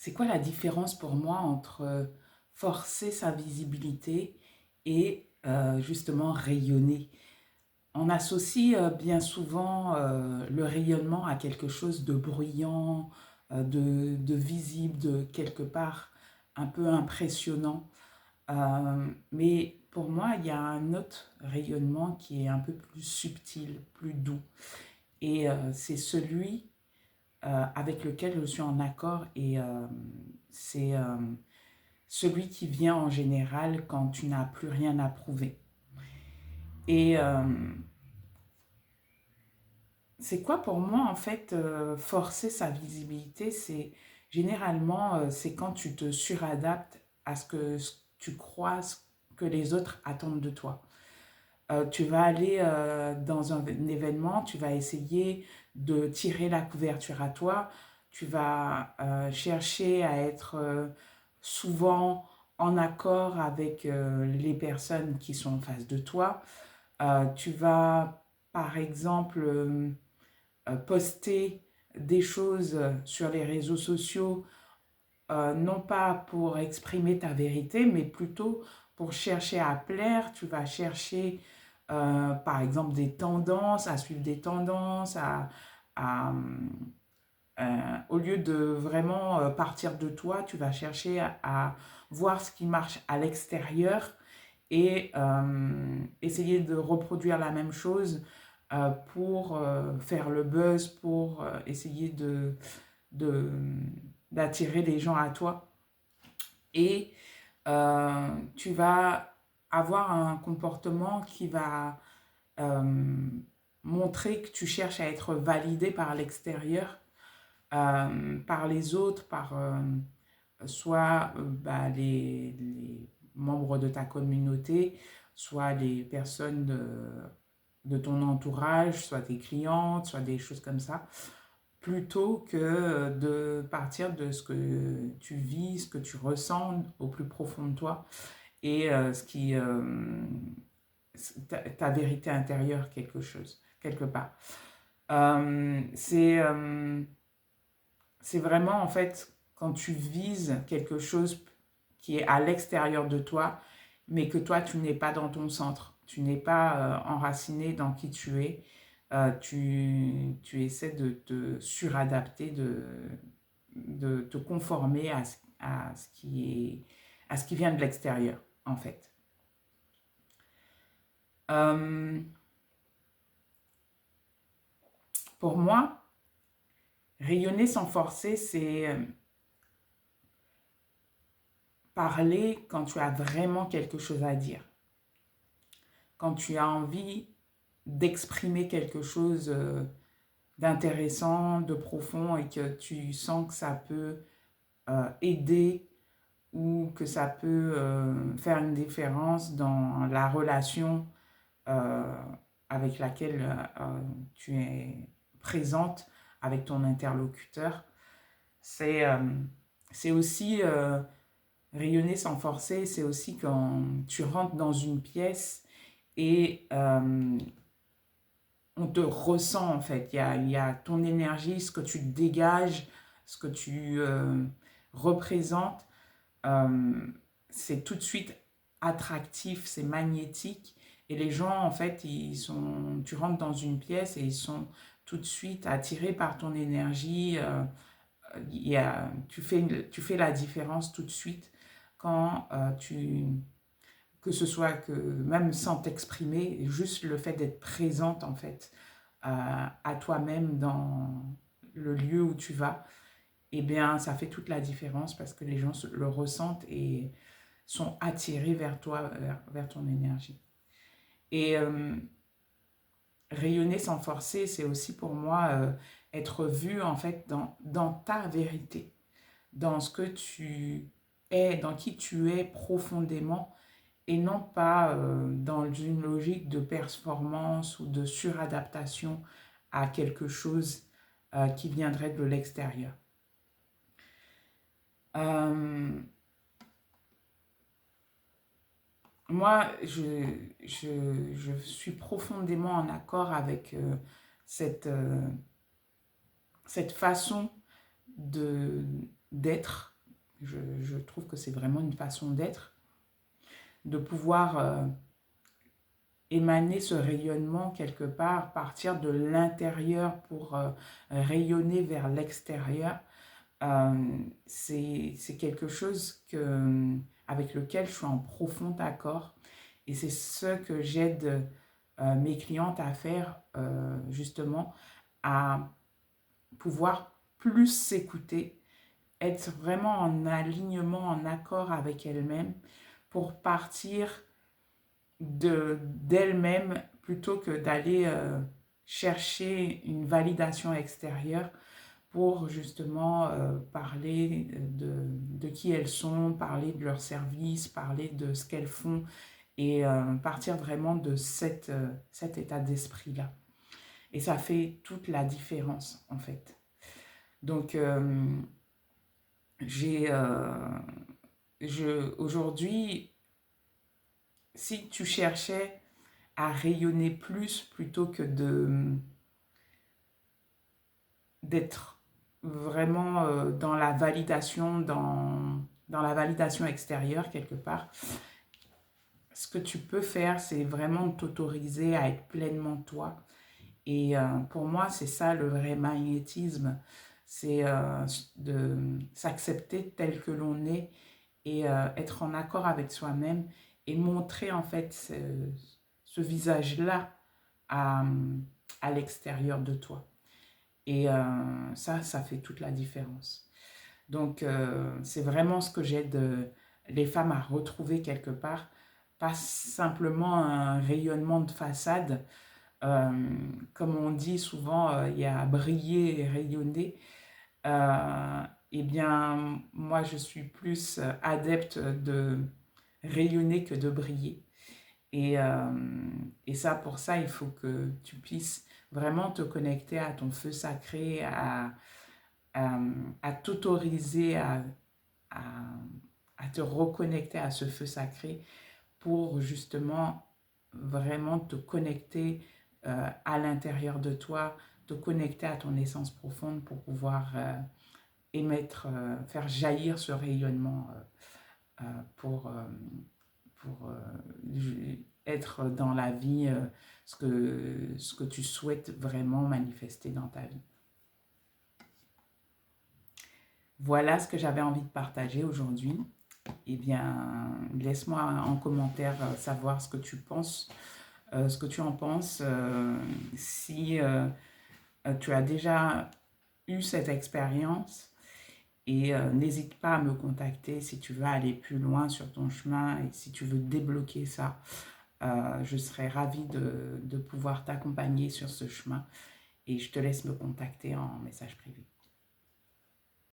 C'est quoi la différence pour moi entre forcer sa visibilité et justement rayonner? On associe bien souvent le rayonnement à quelque chose de bruyant, de visible, de quelque part un peu impressionnant. Mais pour moi, il y a un autre rayonnement qui est un peu plus subtil, plus doux. Et c'est celui avec lequel je suis en accord et c'est celui qui vient en général quand tu n'as plus rien à prouver. Et c'est quoi pour moi en fait forcer sa visibilité, c'est généralement c'est quand tu te suradaptes à ce que tu crois ce que les autres attendent de toi. Tu vas aller dans un événement, tu vas essayer de tirer la couverture à toi, tu vas chercher à être souvent en accord avec les personnes qui sont en face de toi. Tu vas, par exemple, poster des choses sur les réseaux sociaux, non pas pour exprimer ta vérité, mais plutôt pour chercher à plaire. Tu vas chercher par exemple des tendances, à suivre des tendances, à, au lieu de vraiment partir de toi, tu vas chercher à voir ce qui marche à l'extérieur et essayer de reproduire la même chose pour faire le buzz, pour essayer de, d'attirer les gens à toi. Et tu vas avoir un comportement qui va euh, montrer que tu cherches à être validé par l'extérieur, par les autres, par soit bah, les membres de ta communauté, soit les personnes de ton entourage, soit tes clientes, soit des choses comme ça, plutôt que de partir de ce que tu vis, ce que tu ressens au plus profond de toi et ce qui ta vérité intérieure quelque chose quelque part. C'est vraiment en fait quand tu vises quelque chose qui est à l'extérieur de toi, mais que toi tu n'es pas dans ton centre, tu n'es pas enraciné dans qui tu es, tu essaies de te suradapter, de te conformer à ce qui est, à ce qui vient de l'extérieur en fait. Euh, pour moi, rayonner sans forcer, c'est parler quand tu as vraiment quelque chose à dire, quand tu as envie d'exprimer quelque chose d'intéressant, de profond et que tu sens que ça peut aider ou que ça peut faire une différence dans la relation euh, avec laquelle tu es présente avec ton interlocuteur. C'est c'est aussi rayonner sans forcer, c'est aussi quand tu rentres dans une pièce et on te ressent en fait. Il y a ton énergie, ce que tu dégages, ce que tu représentes. euh, c'est tout de suite attractif, c'est magnétique. Et les gens, en fait, tu rentres dans une pièce et ils sont tout de suite attirés par ton énergie. Tu fais la différence tout de suite quand que ce soit que même sans t'exprimer, juste le fait d'être présente en fait à toi-même dans le lieu où tu vas, eh bien ça fait toute la différence parce que les gens le ressentent et sont attirés vers toi, vers ton énergie. Et rayonner sans forcer, c'est aussi pour moi être vu en fait dans ta vérité, dans ce que tu es, dans qui tu es profondément et non pas dans une logique de performance ou de suradaptation à quelque chose qui viendrait de l'extérieur. Euh, moi, je suis profondément en accord avec cette, cette façon de d'être Je trouve que c'est vraiment une façon d'être, de pouvoir émaner ce rayonnement quelque part, partir de l'intérieur pour rayonner vers l'extérieur. C'est quelque chose avec lequel je suis en profond accord et c'est ce que j'aide mes clientes à faire justement, à pouvoir plus s'écouter, être vraiment en alignement, en accord avec elles-mêmes pour partir d'elles-mêmes plutôt que d'aller chercher une validation extérieure pour justement parler de qui elles sont, parler de leurs services, parler de ce qu'elles font et partir vraiment de cet état d'esprit-là. Et ça fait toute la différence en fait. Donc aujourd'hui, si tu cherchais à rayonner plus plutôt que d'être vraiment dans la validation, dans la validation extérieure quelque part, ce que tu peux faire, c'est vraiment t'autoriser à être pleinement toi. Et pour moi, c'est ça le vrai magnétisme, c'est de s'accepter tel que l'on est et être en accord avec soi-même et montrer en fait ce visage-là à, à l'extérieur de toi. Et ça fait toute la différence. Donc, c'est vraiment ce que j'aide les femmes à retrouver quelque part, pas simplement un rayonnement de façade. Euh, Comme on dit souvent, il y a briller et rayonner. Euh, eh bien, moi, je suis plus adepte de rayonner que de briller. Et, euh, et ça, pour ça, il faut que tu puisses vraiment te connecter à ton feu sacré, à, à t'autoriser à, à te reconnecter à ce feu sacré pour justement vraiment te connecter à l'intérieur de toi, te connecter à ton essence profonde pour pouvoir émettre, faire jaillir ce rayonnement pour, pour être dans la vie ce que tu souhaites vraiment manifester dans ta vie. Voilà ce que j'avais envie de partager aujourd'hui. Eh bien, laisse-moi en commentaire savoir ce que tu penses, ce que tu en penses. Si tu as déjà eu cette expérience et n'hésite pas à me contacter si tu veux aller plus loin sur ton chemin et si tu veux débloquer ça. Je serais ravie de pouvoir t'accompagner sur ce chemin et je te laisse me contacter en message privé.